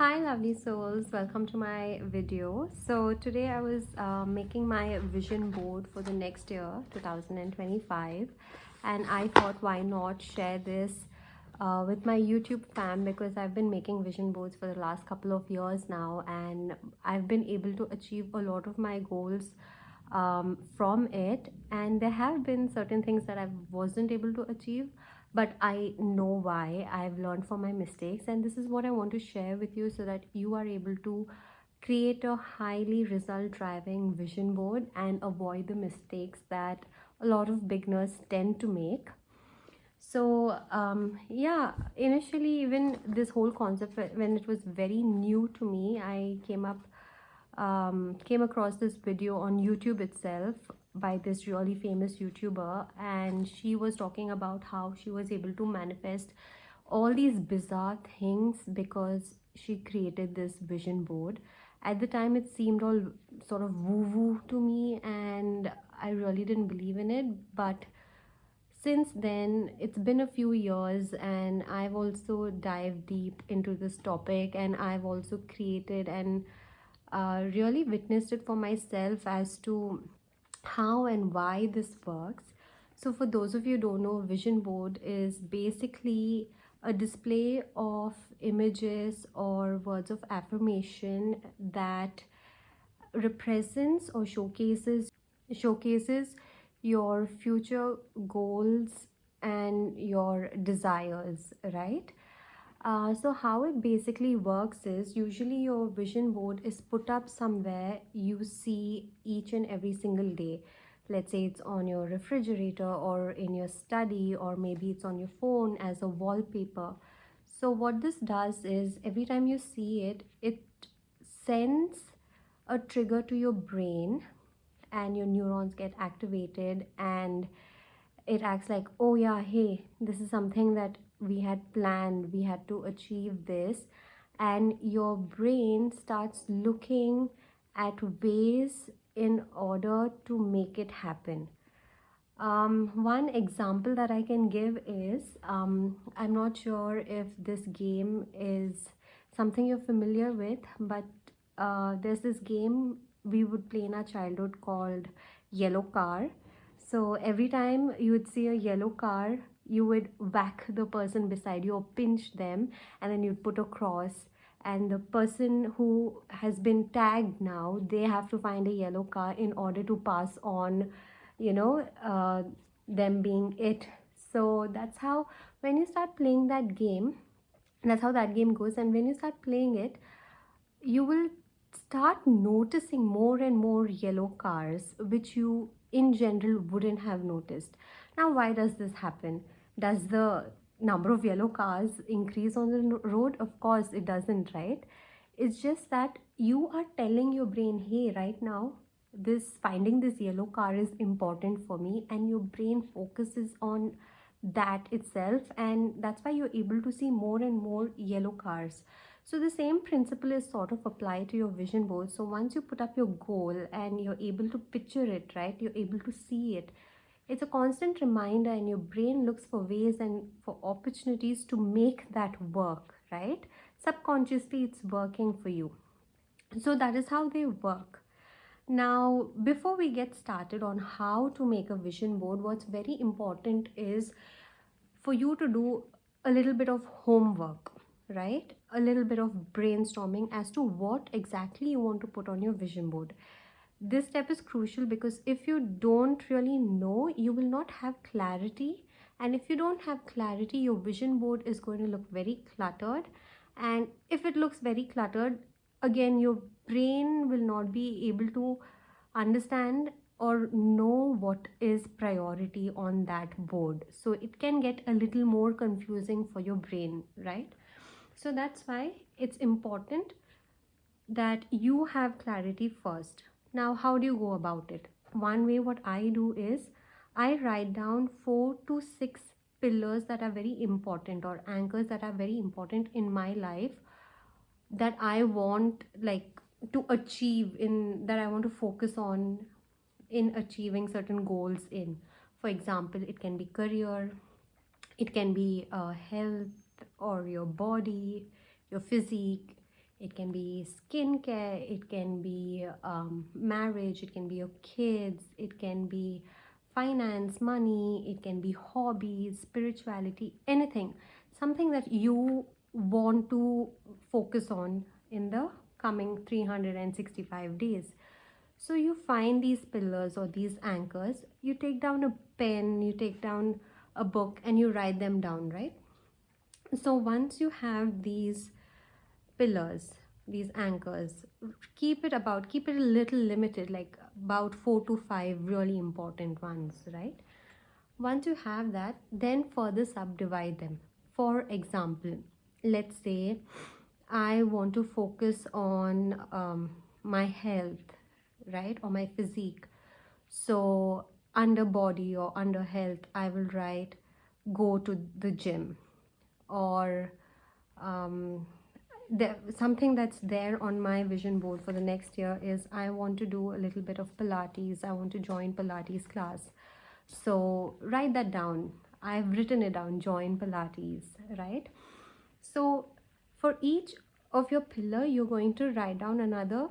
Hi lovely souls, welcome to my video. So today I was making my vision board for the next year 2025, and I thought why not share this with my YouTube fam, because I've been making vision boards for the last couple of years now, and I've been able to achieve a lot of my goals from it. And there have been certain things that I wasn't able to achieve, but I know why. I've learned from my mistakes, and this is what I want to share with you so that you are able to create a highly result driving vision board and avoid the mistakes that a lot of beginners tend to make. So yeah, initially, even this whole concept, when it was very new to me, I came across this video on YouTube itself by this really famous YouTuber, and she was talking about how she was able to manifest all these bizarre things because she created this vision board. At the time, it seemed all sort of woo-woo to me, and I really didn't believe in it. But since then, it's been a few years, and I've also dived deep into this topic, and I've also created and really witnessed it for myself as to how and why this works. So for those of you who don't know, vision board is basically a display of images or words of affirmation that represents or showcases your future goals and your desires, right? So how it basically works is, usually your vision board is put up somewhere you see each and every single day. Let's say it's on your refrigerator or in your study, or maybe it's on your phone as a wallpaper. So what this does is, every time you see it, it sends a trigger to your brain, and your neurons get activated, and it acts like, oh yeah, hey, this is something that we had planned, we had to achieve this. And your brain starts looking at ways in order to make it happen. One example that I can give is, I'm not sure if this game is something you're familiar with, but there's this game we would play in our childhood called Yellow Car. So every time you would see a yellow car, you would whack the person beside you or pinch them, and then you'd put a cross. And the person who has been tagged now, they have to find a yellow car in order to pass on, you know, them being it. So that's how, when you start playing that game, that's how that game goes. And when you start playing it, you will start noticing more and more yellow cars, which you in general wouldn't have noticed. Now, why does this happen? Does the number of yellow cars increase on the road? Of course it doesn't, right? It's just that you are telling your brain, hey, right now this finding this yellow car is important for me, and your brain focuses on that itself, and that's why you're able to see more and more yellow cars. So the same principle is sort of applied to your vision board. So once you put up your goal and you're able to picture it, right, you're able to see it, it's a constant reminder, and your brain looks for ways and for opportunities to make that work, right? Subconsciously it's working for you. So that is how they work. Now, before we get started on how to make a vision board, what's very important is for you to do a little bit of homework, right? A little bit of brainstorming as to what exactly you want to put on your vision board. This step is crucial because if you don't really know, you will not have clarity. And if you don't have clarity, your vision board is going to look very cluttered. And if it looks very cluttered, again, your brain will not be able to understand or know what is priority on that board. So it can get a little more confusing for your brain, right? So that's why it's important that you have clarity first. Now, how do you go about it? One way, what I do is, I write down 4 to 6 pillars that are very important, or anchors that are very important in my life, that I want, like, to achieve, in that I want to focus on in achieving certain goals in. For example, it can be career, it can be health, or your body, your physique, It can be skincare, it can be marriage, it can be your kids, it can be finance, money, it can be hobbies, spirituality, anything. Something that you want to focus on in the coming 365 days. So you find these pillars or these anchors, you take down a pen, you take down a book, and you write them down, right? So once you have these pillars, these anchors, keep it a little limited, like about 4 to 5 really important ones, right? Once you have that, then further subdivide them. For example, let's say I want to focus on my health, right, or my physique. So under body or under health, I will write go to the gym, or something that's there on my vision board for the next year is I want to do a little bit of Pilates. I want to join Pilates class. So write that down. I've written it down, join Pilates, right? So for each of your pillar, you're going to write down another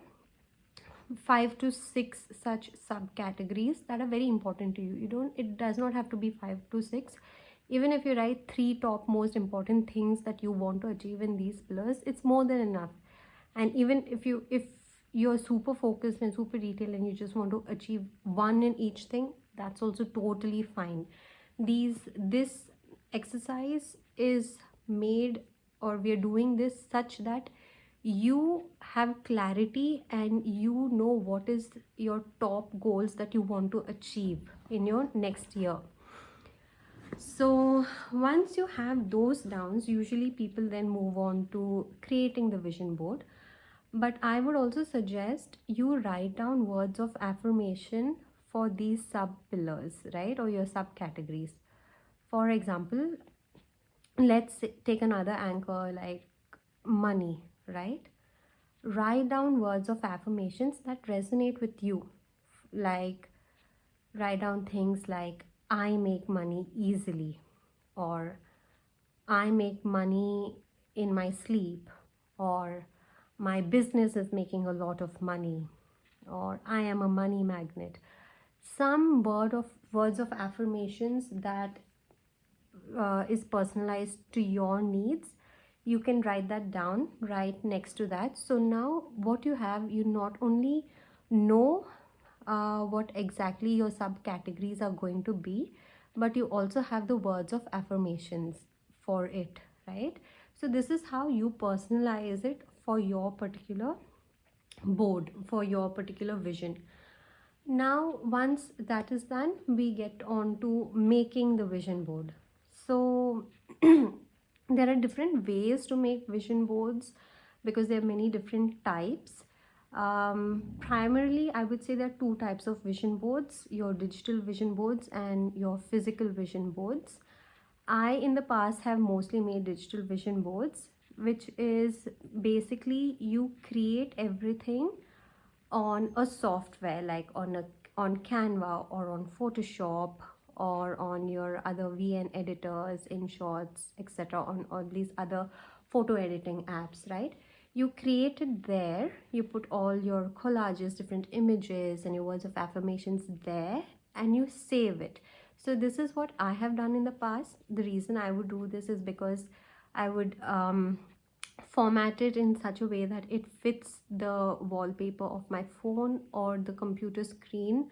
5 to 6 such subcategories that are very important to you. It does not have to be 5 to 6. Even if you write 3 top most important things that you want to achieve in these pillars, it's more than enough. And even if you're super focused and super detailed and you just want to achieve one in each thing, that's also totally fine. This exercise is made, or we are doing this such that you have clarity and you know what is your top goals that you want to achieve in your next year. So once you have those downs, usually people then move on to creating the vision board. But I would also suggest you write down words of affirmation for these sub pillars, right, or your subcategories. For example, take another anchor like money, right? Write down words of affirmations that resonate with you. Like, write down things like I make money easily, or I make money in my sleep, or my business is making a lot of money, or I am a money magnet. Some words of affirmations that is personalized to your needs. You can write that down right next to that. So now what you have, you not only know what exactly your subcategories are going to be, but you also have the words of affirmations for it, right? So this is how you personalize it for your particular board, for your particular vision. Now once that is done, we get on to making the vision board. So there are different ways to make vision boards because there are many different types. Primarily I would say there are 2 types of vision boards: your digital vision boards and your physical vision boards. I in the past have mostly made digital vision boards, which is basically you create everything on a software, like on Canva or on Photoshop or on your other VN editors, InShots, etc., on all these other photo editing apps, right? You create it there, you put all your collages, different images and your words of affirmations there, and you save it. So this is what I have done in the past. The reason I would do this is because I would format it in such a way that it fits the wallpaper of my phone or the computer screen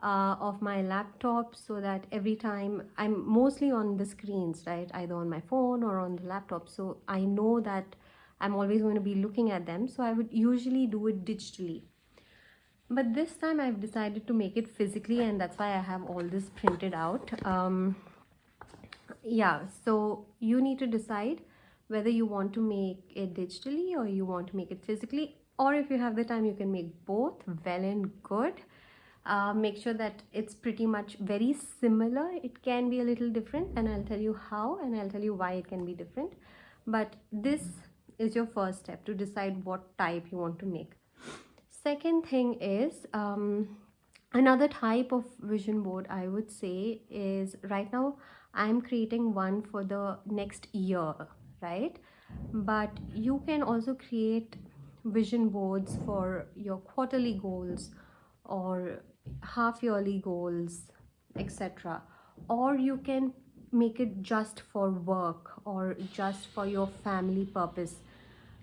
of my laptop, so that every time I'm mostly on the screens, right, either on my phone or on the laptop, so I know that I'm always going to be looking at them. So I would usually do it digitally, but this time I've decided to make it physically, and that's why I have all this printed out. Yeah, so you need to decide whether you want to make it digitally or you want to make it physically, or if you have the time you can make both. Well and good. Make sure that it's pretty much very similar. It can be a little different, and I'll tell you how, and I'll tell you why it can be different. But this is your first step to decide what type you want to make. Second thing is, another type of vision board I would say is, right now I'm creating one for the next year, right? But you can also create vision boards for your quarterly goals or half yearly goals, etc. Or you can make it just for work or just for your family purpose.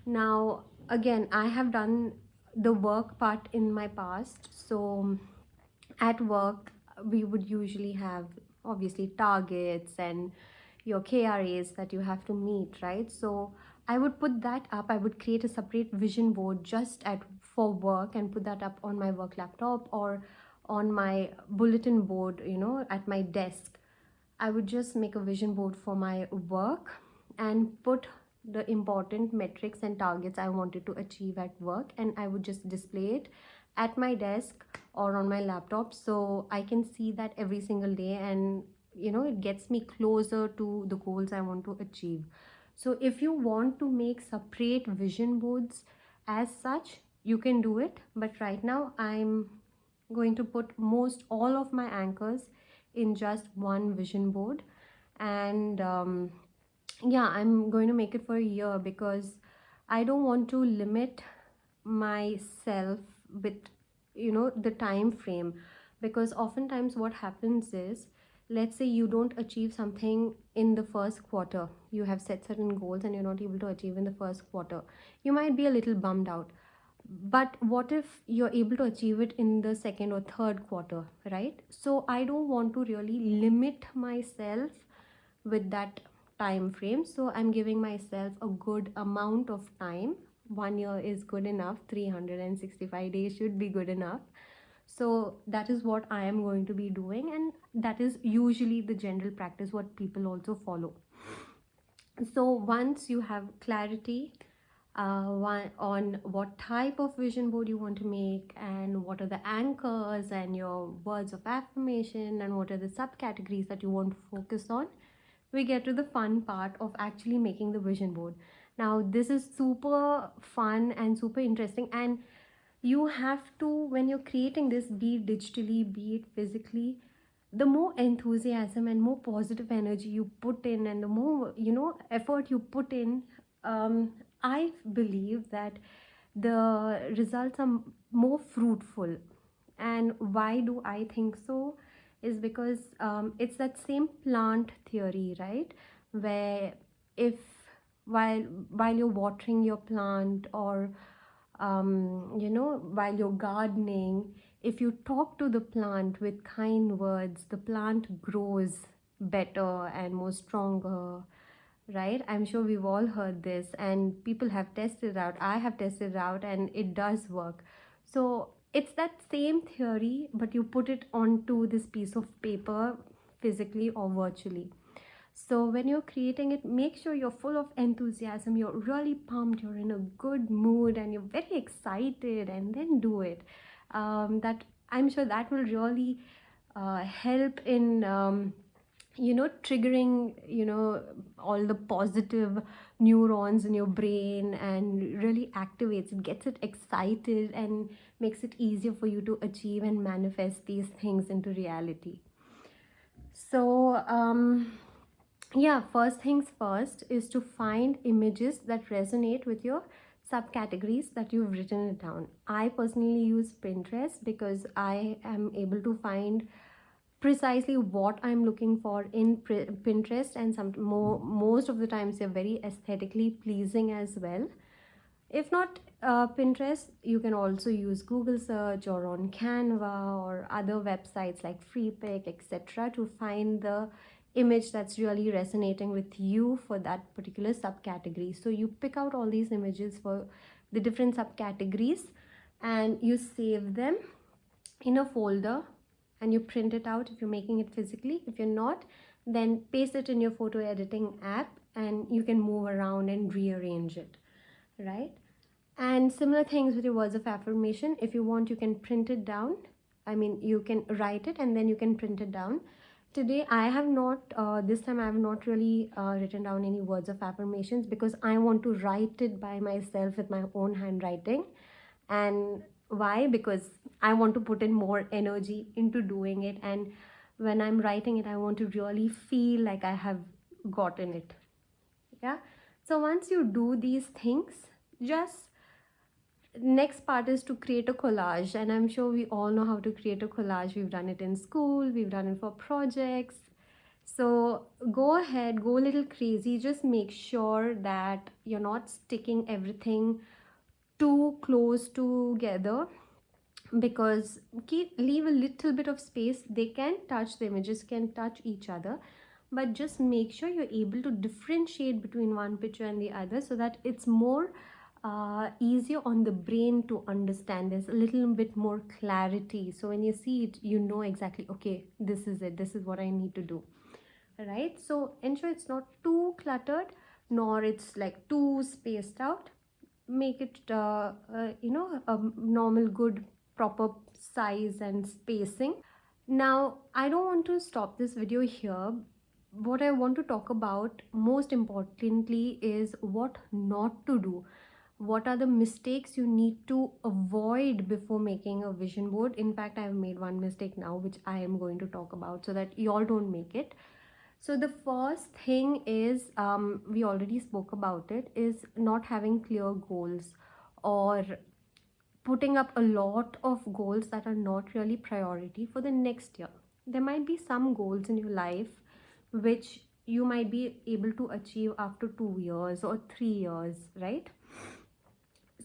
Now, again, I have done the work part in my past. So, at work, we would usually have obviously targets and your KRAs that you have to meet, right? So, I would put that up. I would create a separate vision board just at for work and put that up on my work laptop or on my bulletin board, at my desk. I would just make a vision board for my work and put the important metrics and targets I wanted to achieve at work, and I would just display it at my desk or on my laptop so I can see that every single day, and it gets me closer to the goals I want to achieve. So if you want to make separate vision boards as such, you can do it, but right now I'm going to put most all of my anchors in just one vision board. And yeah, I'm going to make it for a year because I don't want to limit myself with the time frame. Because oftentimes what happens is, let's say you don't achieve something in the first quarter, you have set certain goals and you're not able to achieve in the first quarter, you might be a little bummed out. But what if you're able to achieve it in the second or third quarter, right? So I don't want to really limit myself with that time frame. So I'm giving myself a good amount of time. 1 year is good enough, 365 days should be good enough. So that is what I am going to be doing, and that is usually the general practice what people also follow. So once you have clarity on what type of vision board you want to make, and what are the anchors and your words of affirmation, and what are the subcategories that you want to focus on, we get to the fun part of actually making the vision board. Now, this is super fun and super interesting, and you have to, when you're creating this, be it digitally, be it physically, the more enthusiasm and more positive energy you put in, and the more effort you put in, I believe that the results are more fruitful. And why do I think so? Is because it's that same plant theory, right? Where if while while you're watering your plant, or while you're gardening, if you talk to the plant with kind words, the plant grows better and more stronger, right? I'm sure we've all heard this, and people have tested it out. I have tested it out, and it does work. So it's that same theory, but you put it onto this piece of paper, physically or virtually. So when you're creating it, make sure you're full of enthusiasm, you're really pumped, you're in a good mood, and you're very excited, and then do it. That I'm sure that will really help in triggering all the positive neurons in your brain, and really activates it, gets it excited, and makes it easier for you to achieve and manifest these things into reality. So yeah, first things first is to find images that resonate with your subcategories that you've written it down. I personally use Pinterest because I am able to find precisely what I'm looking for in Pinterest, and most of the times they're very aesthetically pleasing as well. If not Pinterest, you can also use Google search or on Canva or other websites like Freepik, etc., to find the image that's really resonating with you for that particular subcategory. So you pick out all these images for the different subcategories, and you save them in a folder, and you print it out if you're making it physically. If you're not, then paste it in your photo editing app, and you can move around and rearrange it, right? And similar things with your words of affirmation. If you want, you can print it down. I mean, you can write it and then you can print it down. Today I have not this time I have not really written down any words of affirmations, because I want to write it by myself with my own handwriting. And why? Because I want to put in more energy into doing it, and when I'm writing it, I want to really feel like I have gotten it. Yeah. So once you do these things, just Next part is to create a collage, and I'm sure we all know how to create a collage. We've done it in school, we've done it for projects. So go ahead, go a little crazy. Just make sure that you're not sticking everything too close together, because leave a little bit of space. They can touch, the images can touch each other, but just make sure you're able to differentiate between one picture and the other, so that it's more easier on the brain to understand. There's a little bit more clarity, so when you see it, you know exactly, okay, this is it, this is what I need to do, right? So ensure it's not too cluttered, nor it's like too spaced out. Make it a normal, good, proper size and spacing. Now, I don't want to stop this video here. What I want to talk about most importantly is what not to do. What are the mistakes you need to avoid before making a vision board? In fact, I've made one mistake now, which I am going to talk about so that you all don't make it. So the first thing is, we already spoke about it, is not having clear goals, or putting up a lot of goals that are not really priority for the next year. There might be some goals in your life which you might be able to achieve after 2 years or 3 years, right?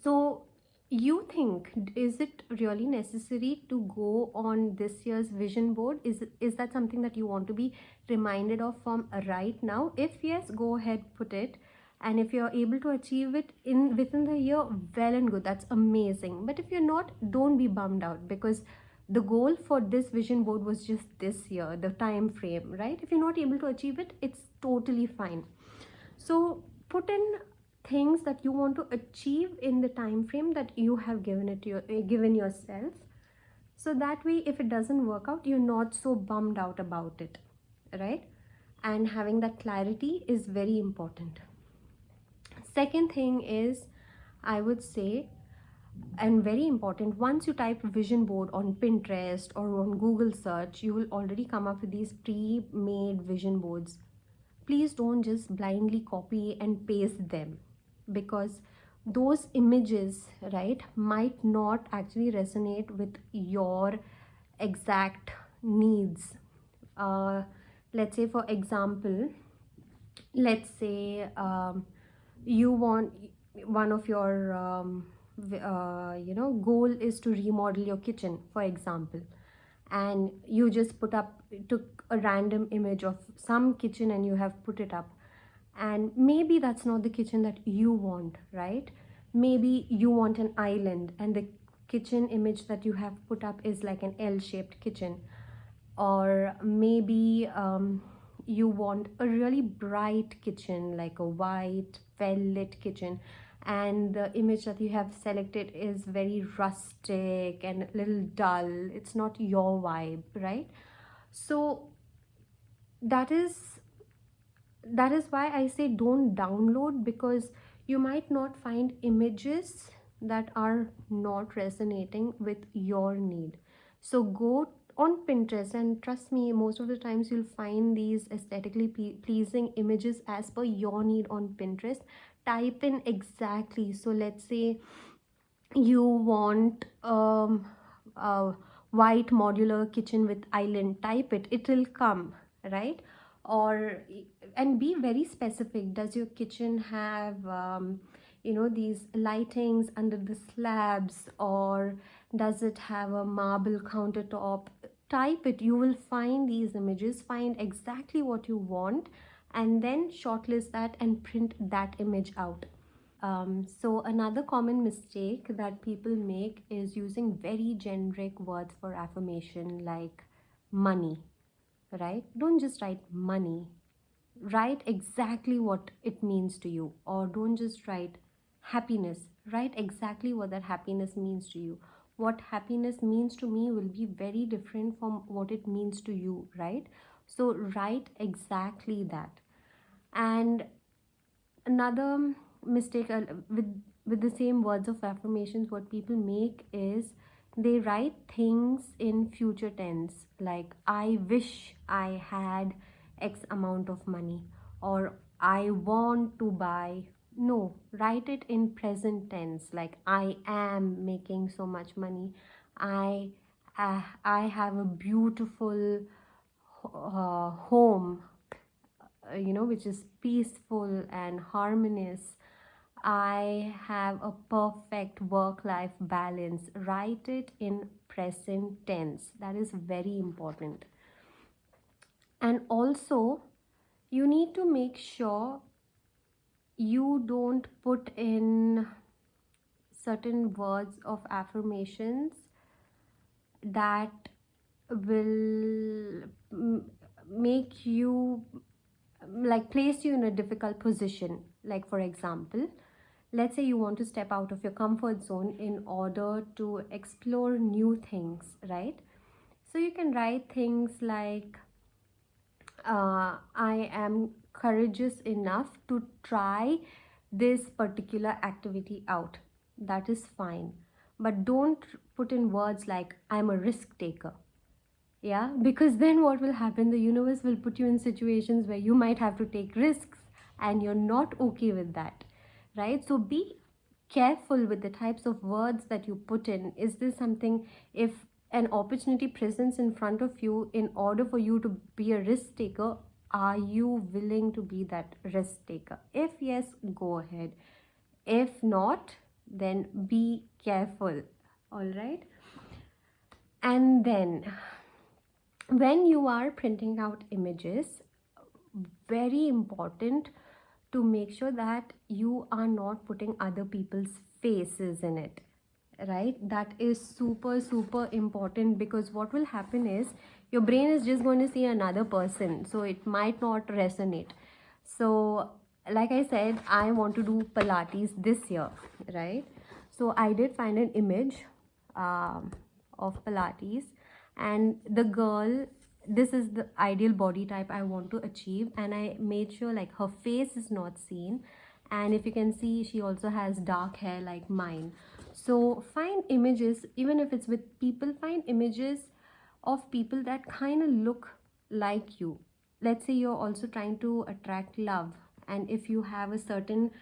So you think, is it really necessary to go on this year's vision board? Is that something that you want to be reminded of from right now? If yes, go ahead, put it. And if you're able to achieve it in within the year, well and good, that's amazing. But if you're not, don't be bummed out, because the goal for this vision board was just this year, the time frame, right? If you're not able to achieve it, it's totally fine. So put in things that you want to achieve in the time frame that you have given yourself, so that way if it doesn't work out, you're not so bummed out about it, right? And having that clarity is very important. Second thing is, I would say, and very important, once you type vision board on Pinterest or on Google search, you will already come up with these pre-made vision boards. Please don't just blindly copy and paste them, because those images, right, might not actually resonate with your exact needs. uh, let's say, for example, let's say, you want, one of your goal is to remodel your kitchen, for example, and you just took a random image of some kitchen and you have put it up, and maybe that's not the kitchen that you want, right? Maybe you want an island, and the kitchen image that you have put up is like an L-shaped kitchen. Or maybe you want a really bright kitchen, like a white well lit kitchen, and the image that you have selected is very rustic and a little dull. It's not your vibe, right? So that is why I say don't download, because you might not find images that are not resonating with your need. So go on Pinterest, and trust me, most of the times you'll find these aesthetically pleasing images as per your need on Pinterest. Type in exactly. So let's say you want a white modular kitchen with island, type it, it will come, right? Or, and be very specific. Does your kitchen have these lightings under the slabs, or does it have a marble countertop? Type it, you will find these images, find exactly what you want, and then shortlist that and print that image out. So another common mistake that people make is using very generic words for affirmation, like money, right? Don't just write money. Write exactly what it means to you. Or don't just write happiness. Write exactly what that happiness means to you. What happiness means to me will be very different from what it means to you, right? So write exactly that. And another mistake, with the same words of affirmations, what people make is they write things in future tense, like I wish I had X amount of money, or I want to buy No, write it in present tense, like I am making so much money. I I have a beautiful home, which is peaceful and harmonious. I have a perfect work life balance. Write it in present tense. That is very important. And also, you need to make sure you don't put in certain words of affirmations that will make you, like, place you in a difficult position. Like, for example, let's say you want to step out of your comfort zone in order to explore new things, right? So you can write things like, I am courageous enough to try this particular activity out. That is fine. But don't put in words like, I'm a risk taker. Yeah, because then what will happen? The universe will put you in situations where you might have to take risks and you're not okay with that, right? So be careful with the types of words that you put in. Is this something, if an opportunity presents in front of you, in order for you to be a risk taker, are you willing to be that risk taker? If yes, go ahead. If not, then be careful. All right. And then when you are printing out images, very important to make sure that you are not putting other people's faces in it, right? That is super super important, because what will happen is your brain is just going to see another person, so it might not resonate. So like I said, I want to do Pilates this year, right? So I did find an image of Pilates, and the girl, this is the ideal body type I want to achieve, and I made sure like her face is not seen. And if you can see, she also has dark hair like mine. So find images, even if it's with people, find images of people that kind of look like you. Let's say you're also trying to attract love, and if you have a certain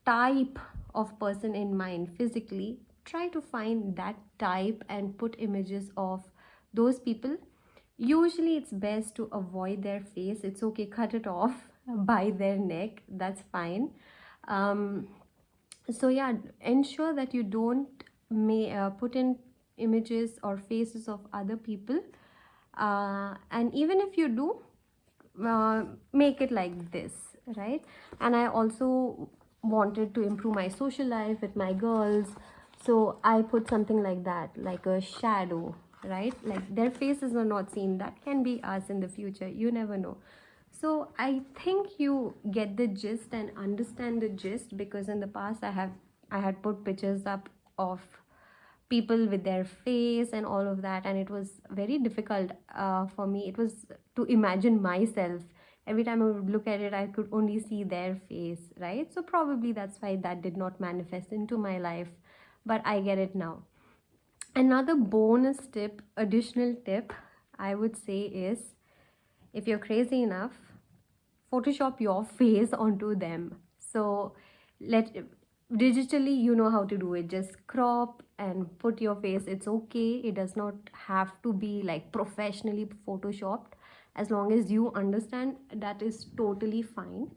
type of person in mind physically, try to find that type and put images of those people. Usually it's best to avoid their face. It's okay, cut it off by their neck, that's fine. um, so yeah, ensure that you don't put in images or faces of other people, and even if you do, make it like this, right? And I also wanted to improve my social life with my girls, so I put something like that, like a shadow, right? Like their faces are not seen. That can be us in the future, you never know. So I think you get the gist and understand the gist, because in the past I had put pictures up of people with their face and all of that, and it was very difficult for me. It was to imagine myself. Every time I would look at it, I could only see their face, right? So probably that's why that did not manifest into my life, but I get it now. Another bonus tip, additional tip, I would say is, if you're crazy enough, Photoshop your face onto them. So let digitally, you know how to do it. Just crop and put your face. It's okay. It does not have to be like professionally photoshopped. As long as you understand, that is totally fine.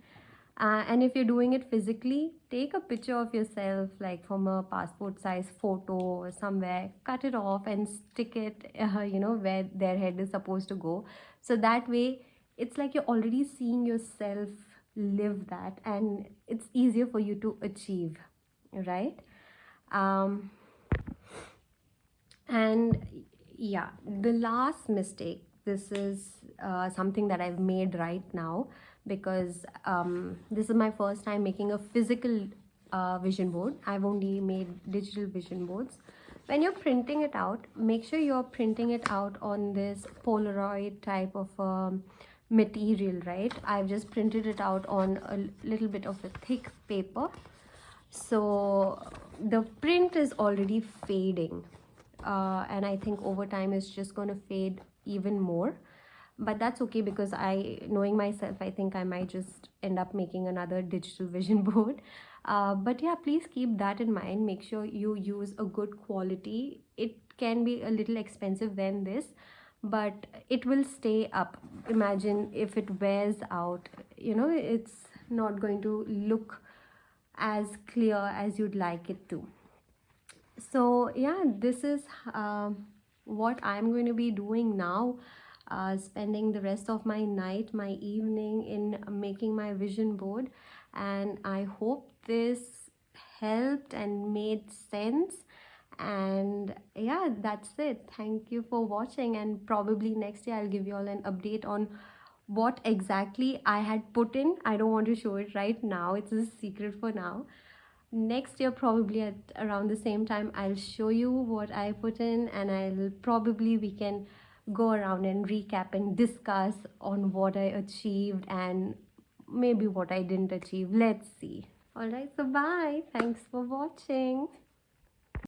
And if you're doing it physically, take a picture of yourself, like from a passport size photo or somewhere, cut it off and stick it, where their head is supposed to go. So that way, it's like you're already seeing yourself live that, and it's easier for you to achieve, right? Um, and yeah, the last mistake, this is something that I've made right now, because this is my first time making a physical vision board. I've only made digital vision boards. When you're printing it out, make sure you're printing it out on this Polaroid type of material, right? I've just printed it out on a little bit of a thick paper, so the print is already fading, and I think over time it's just going to fade even more. but that's okay, because knowing myself, I think I might just end up making another digital vision board. But yeah, please keep that in mind. Make sure you use a good quality. It can be a little expensive than this, but it will stay up. Imagine if it wears out, it's not going to look as clear as you'd like it to. So yeah, this is what I'm going to be doing now, spending the rest of my night, my evening, in making my vision board. And I hope this helped and made sense. And yeah, that's it. Thank you for watching, and probably next year I'll give you all an update on what exactly I had put in. I don't want to show it right now, it's a secret for now. Next year, probably at around the same time, I'll show you what I put in, and I'll probably we can go around and recap and discuss on what I achieved and maybe what I didn't achieve. Let's see. All right, so bye. Thanks for watching.